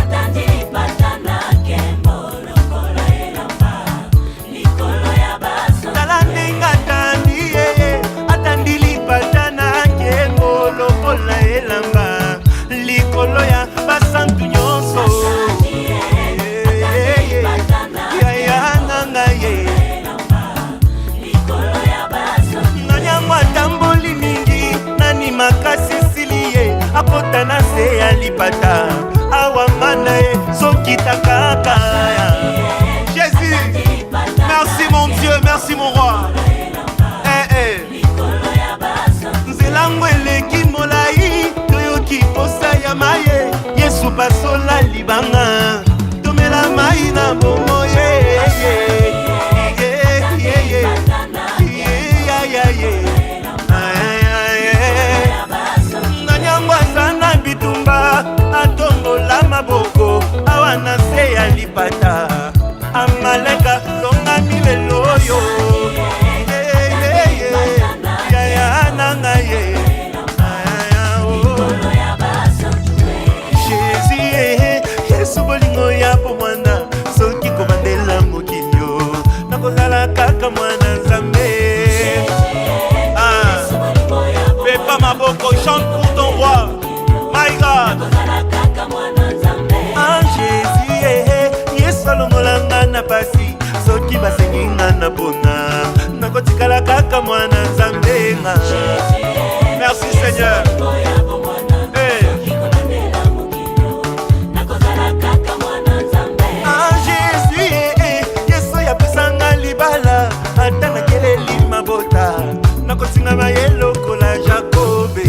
Atandi lipatana ke mbolokola elamba likolo ya basantuwe. Talandinga atandi lipatana ke mbolokola elamba likolo ya basantu nyonso. Makasi silie akota na se ya lipata awa mana e soki takaka. Jésus, merci mon Dieu, merci mon roi. Nzelango eleki molai toyoki posa ya maye Yesu basola libanga tomela mai na Amaleka longa mileloyo ya ya nanga ye Jésus Yesu bolingo ya pomwana soki komandela mokinyo nakozala kaka mwana Nzambe fais pas ma boko chante pour ton roi my God Jésus Yesu alongolanga na pasi soki basenginga na bona nakotikala kaka mwana Nzambe merci Seigneur Jésus Yesu yapesanga libala ata nakeleli mabota nakotinga mayelo kola Jacobe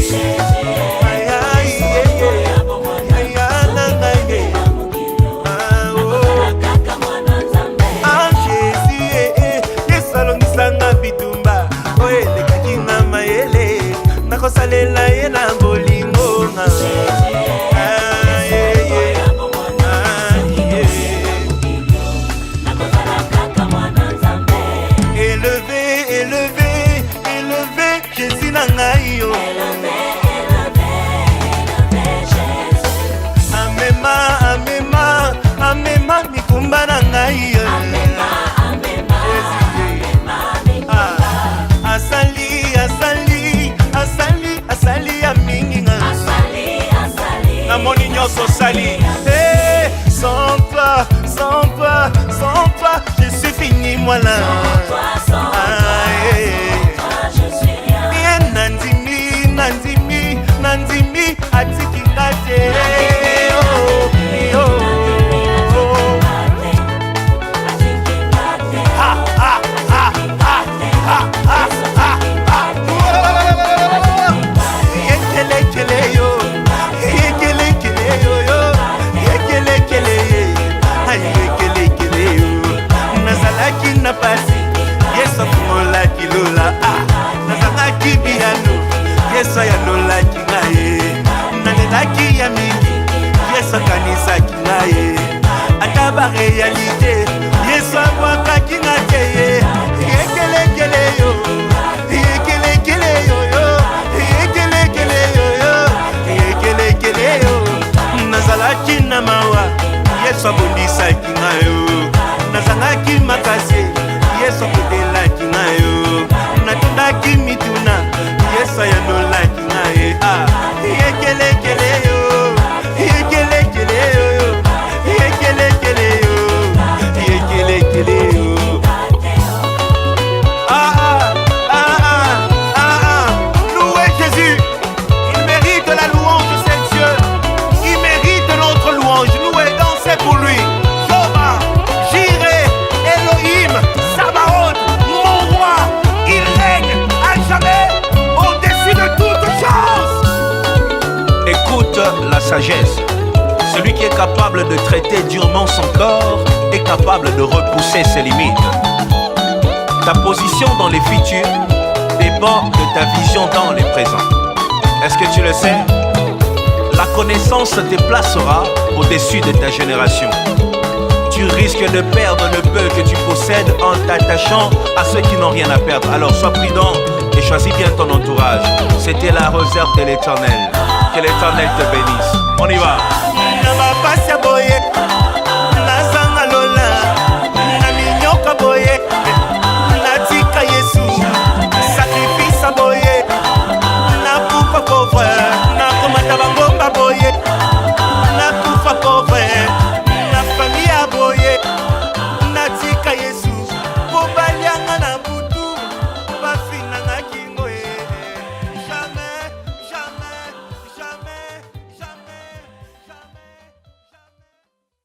salela yena bolingo élevé élevé élevé Jésus na ngai yo amema amema amema mikumba na ngai asali asali asali asali ya mingi nga na moni nyonso sali sans toi sans toi sans toi je suis fini moi là nandimi nandimi nandimi atikinga te Yesu afungola kilola nazangaki biano Yesu ayandolaki ngaye nalelaki ya mingi Yesu akanisaki ngaye ata barealite Yesu abwakaki nga te yekelekele yo yekelekele yo yekelekele yo yekelekele yo nazalaki na mawa Yesu abondisaki ngayo nazangaki makasi Yesu akotelaki ngayo natondaki mituna Yesu ayandolaki ngaye yekelekele yo yekelekele yo yekelekele yo yekelekele yo louez Jésus, il mérite la louange, c'est Dieu, il mérite notre louange, louez, dansez pour lui. Écoute la sagesse. Celui qui est capable de traiter durement son corps est capable de repousser ses limites. Ta position dans les futurs dépend de ta vision dans les présents. Est-ce que tu le sais? La connaissance te placera au-dessus de ta génération. Tu risques de perdre le peu que tu possèdes en t'attachant à ceux qui n'ont rien à perdre. Alors sois prudent et choisis bien ton entourage. C'était la réserve de l'Éternel. Que l'Éternel te bénisse. On y va.